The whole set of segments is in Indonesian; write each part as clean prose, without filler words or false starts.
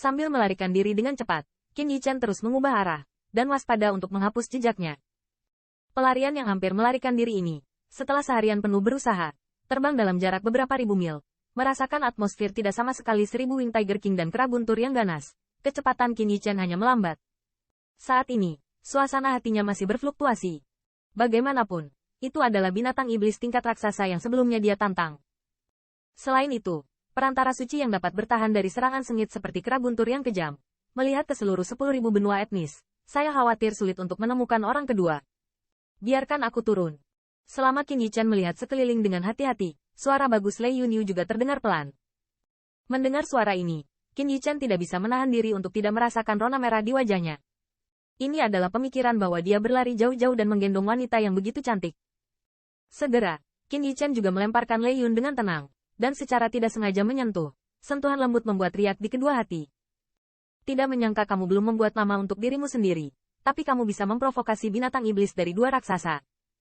Sambil melarikan diri dengan cepat, Qin Yichen terus mengubah arah, dan waspada untuk menghapus jejaknya. Pelarian yang hampir melarikan diri ini, setelah seharian penuh berusaha, terbang dalam jarak beberapa ribu mil, merasakan atmosfer tidak sama sekali 1000 Wing Tiger King dan kera guntur yang ganas, kecepatan Qin Yichen hanya melambat. Saat ini, suasana hatinya masih berfluktuasi. Bagaimanapun, itu adalah binatang iblis tingkat raksasa yang sebelumnya dia tantang. Selain itu, perantara suci yang dapat bertahan dari serangan sengit seperti kera guntur yang kejam. Melihat ke seluruh 10.000 benua etnis, saya khawatir sulit untuk menemukan orang kedua. Biarkan aku turun. Selama Qin Yichen melihat sekeliling dengan hati-hati, suara bagus Lei Yunyu juga terdengar pelan. Mendengar suara ini, Qin Yichen tidak bisa menahan diri untuk tidak merasakan rona merah di wajahnya. Ini adalah pemikiran bahwa dia berlari jauh-jauh dan menggendong wanita yang begitu cantik. Segera, Qin Yichen juga melemparkan Lei Yun dengan tenang, dan secara tidak sengaja menyentuh. Sentuhan lembut membuat riak di kedua hati. Tidak menyangka kamu belum membuat nama untuk dirimu sendiri, tapi kamu bisa memprovokasi binatang iblis dari dua raksasa.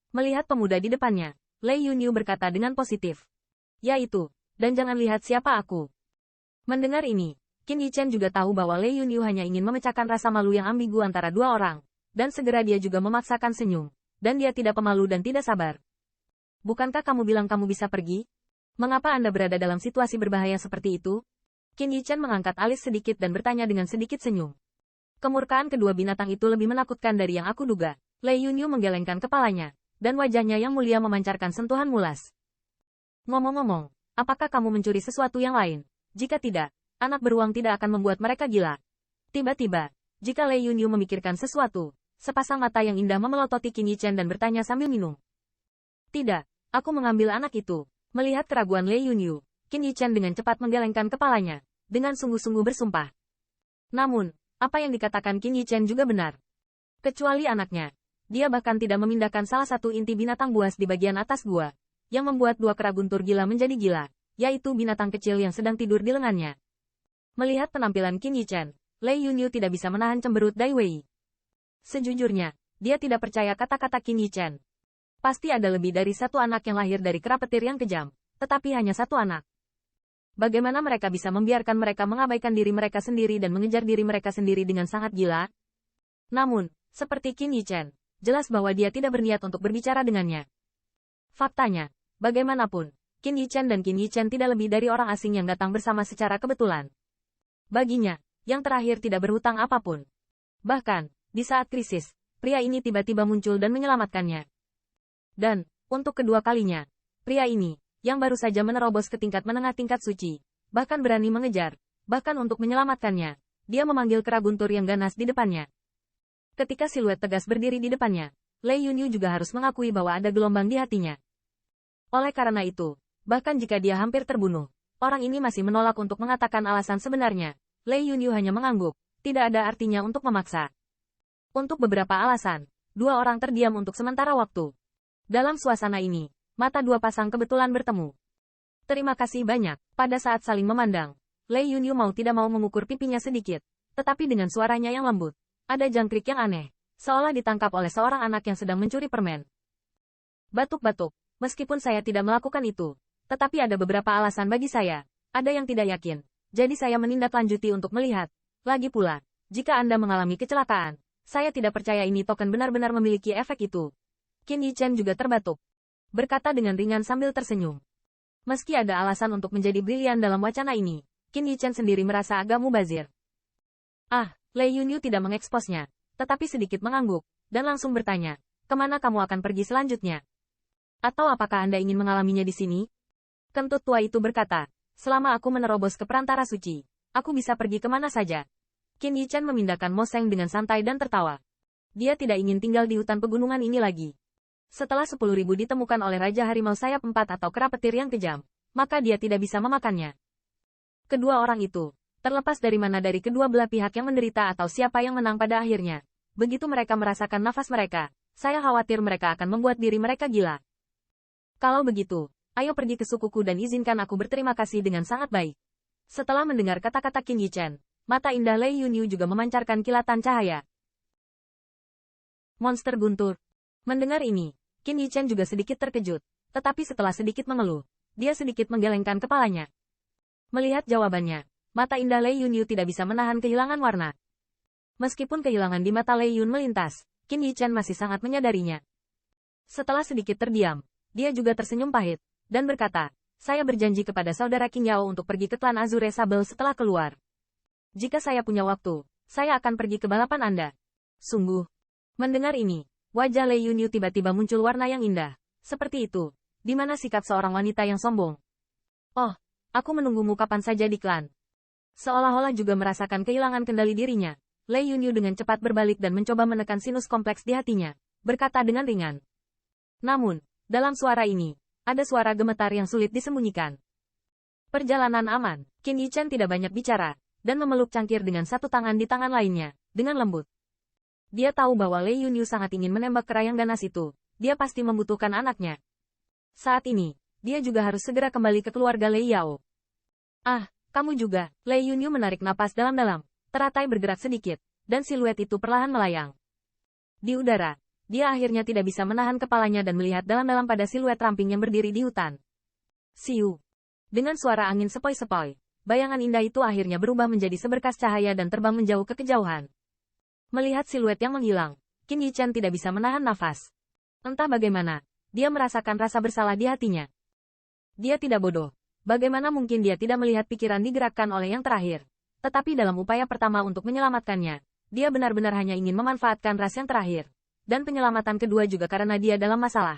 Melihat pemuda di depannya, Lei Yunyu berkata dengan positif. Yaitu, dan jangan lihat siapa aku. Mendengar ini, Qin Yichen juga tahu bahwa Lei Yunyu hanya ingin memecahkan rasa malu yang ambigu antara dua orang, dan segera dia juga memaksakan senyum, dan dia tidak pemalu dan tidak sabar. Bukankah kamu bilang kamu bisa pergi? Mengapa Anda berada dalam situasi berbahaya seperti itu? Qin Yichen mengangkat alis sedikit dan bertanya dengan sedikit senyum. Kemurkaan kedua binatang itu lebih menakutkan dari yang aku duga. Lei Yunyu menggelengkan kepalanya, dan wajahnya yang mulia memancarkan sentuhan mulas. Ngomong-ngomong, apakah kamu mencuri sesuatu yang lain? Jika tidak, anak beruang tidak akan membuat mereka gila. Tiba-tiba, jika Lei Yunyu memikirkan sesuatu, sepasang mata yang indah memelototi Qin Yichen dan bertanya sambil minum. Tidak, aku mengambil anak itu. Melihat keraguan Lei Yunyu, Qin Yichen dengan cepat menggelengkan kepalanya, dengan sungguh-sungguh bersumpah. Namun, apa yang dikatakan Qin Yichen juga benar. Kecuali anaknya, dia bahkan tidak memindahkan salah satu inti binatang buas di bagian atas gua, yang membuat dua kera guntur gila menjadi gila, yaitu binatang kecil yang sedang tidur di lengannya. Melihat penampilan Qin Yichen, Lei Yunyu tidak bisa menahan cemberut Dai Wei. Sejujurnya, dia tidak percaya kata-kata Qin Yichen. Pasti ada lebih dari satu anak yang lahir dari kera petir yang kejam, tetapi hanya satu anak. Bagaimana mereka bisa membiarkan mereka mengabaikan diri mereka sendiri dan mengejar diri mereka sendiri dengan sangat gila? Namun, seperti Qin Yichen, jelas bahwa dia tidak berniat untuk berbicara dengannya. Faktanya, bagaimanapun, Qin Yichen dan Qin Yichen tidak lebih dari orang asing yang datang bersama secara kebetulan. Baginya, yang terakhir tidak berhutang apapun. Bahkan, di saat krisis, pria ini tiba-tiba muncul dan menyelamatkannya. Dan, untuk kedua kalinya, pria ini, yang baru saja menerobos ke tingkat menengah tingkat suci, bahkan berani mengejar, bahkan untuk menyelamatkannya, dia memanggil kera guntur yang ganas di depannya. Ketika siluet tegas berdiri di depannya, Lei Yunyu juga harus mengakui bahwa ada gelombang di hatinya. Oleh karena itu, bahkan jika dia hampir terbunuh, orang ini masih menolak untuk mengatakan alasan sebenarnya. Lei Yunyu hanya mengangguk, tidak ada artinya untuk memaksa. Untuk beberapa alasan, dua orang terdiam untuk sementara waktu. Dalam suasana ini, mata dua pasang kebetulan bertemu. Terima kasih banyak. Pada saat saling memandang, Lei Yunyu mau tidak mau mengukur pipinya sedikit, tetapi dengan suaranya yang lembut, ada jangkrik yang aneh, seolah ditangkap oleh seorang anak yang sedang mencuri permen. Batuk-batuk, meskipun saya tidak melakukan itu, tetapi ada beberapa alasan bagi saya, ada yang tidak yakin. Jadi saya menindaklanjuti untuk melihat. Lagi pula, jika Anda mengalami kecelakaan, saya tidak percaya ini token benar-benar memiliki efek itu. Qin Yichen juga terbatuk. Berkata dengan ringan sambil tersenyum. Meski ada alasan untuk menjadi brilian dalam wacana ini, Qin Yichen sendiri merasa agak mubazir. Lei Yunyu tidak mengeksposnya, tetapi sedikit mengangguk, dan langsung bertanya, kemana kamu akan pergi selanjutnya? Atau apakah Anda ingin mengalaminya di sini? Kentut tua itu berkata, selama aku menerobos ke perantara suci, aku bisa pergi kemana saja. Qin Yichen memindahkan Moseng dengan santai dan tertawa. Dia tidak ingin tinggal di hutan pegunungan ini lagi. Setelah 10.000 ditemukan oleh Raja Harimau Sayap 4 atau kera petir yang kejam, maka dia tidak bisa memakannya. Kedua orang itu, terlepas dari mana dari kedua belah pihak yang menderita atau siapa yang menang pada akhirnya, begitu mereka merasakan nafas mereka, saya khawatir mereka akan membuat diri mereka gila. Kalau begitu, ayo pergi ke sukuku dan izinkan aku berterima kasih dengan sangat baik. Setelah mendengar kata-kata Qin Yichen, mata indah Lei Yunyu juga memancarkan kilatan cahaya. Monster guntur. Mendengar ini, Qin Yichen juga sedikit terkejut, tetapi setelah sedikit mengeluh, dia sedikit menggelengkan kepalanya. Melihat jawabannya, Mata indah Lei Yunyu tidak bisa menahan kehilangan warna. Meskipun kehilangan di mata Lei Yun melintas, Qin Yichen masih sangat menyadarinya. Setelah sedikit terdiam, dia juga tersenyum pahit, dan berkata, saya berjanji kepada saudara Qin Yao untuk pergi ke klan Azure Sable setelah keluar. Jika saya punya waktu, saya akan pergi ke balapan Anda. Sungguh. Mendengar ini, wajah Lei Yunyu tiba-tiba muncul warna yang indah. Seperti itu, di mana sikap seorang wanita yang sombong. Oh, aku menunggumu kapan saja di klan. Seolah-olah juga merasakan kehilangan kendali dirinya. Lei Yunyu dengan cepat berbalik dan mencoba menekan sinus kompleks di hatinya, berkata dengan ringan. Namun, dalam suara ini, ada suara gemetar yang sulit disembunyikan. Perjalanan aman, Qin Yichen tidak banyak bicara, dan memeluk cangkir dengan satu tangan di tangan lainnya, dengan lembut. Dia tahu bahwa Lei Yunyu sangat ingin menembak kerayang ganas itu, dia pasti membutuhkan anaknya. Saat ini, dia juga harus segera kembali ke keluarga Lei Yao. Ah, kamu juga, Lei Yunyu menarik napas dalam-dalam. Teratai bergerak sedikit, dan siluet itu perlahan melayang. Di udara, dia akhirnya tidak bisa menahan kepalanya dan melihat dalam-dalam pada siluet ramping yang berdiri di hutan. Siu. Dengan suara angin sepoi-sepoi, bayangan indah itu akhirnya berubah menjadi seberkas cahaya dan terbang menjauh ke kejauhan. Melihat siluet yang menghilang, Qin Yichen tidak bisa menahan nafas. Entah bagaimana, dia merasakan rasa bersalah di hatinya. Dia tidak bodoh. Bagaimana mungkin dia tidak melihat pikiran digerakkan oleh yang terakhir? Tetapi dalam upaya pertama untuk menyelamatkannya, dia benar-benar hanya ingin memanfaatkan ras yang terakhir. Dan penyelamatan kedua juga karena dia dalam masalah.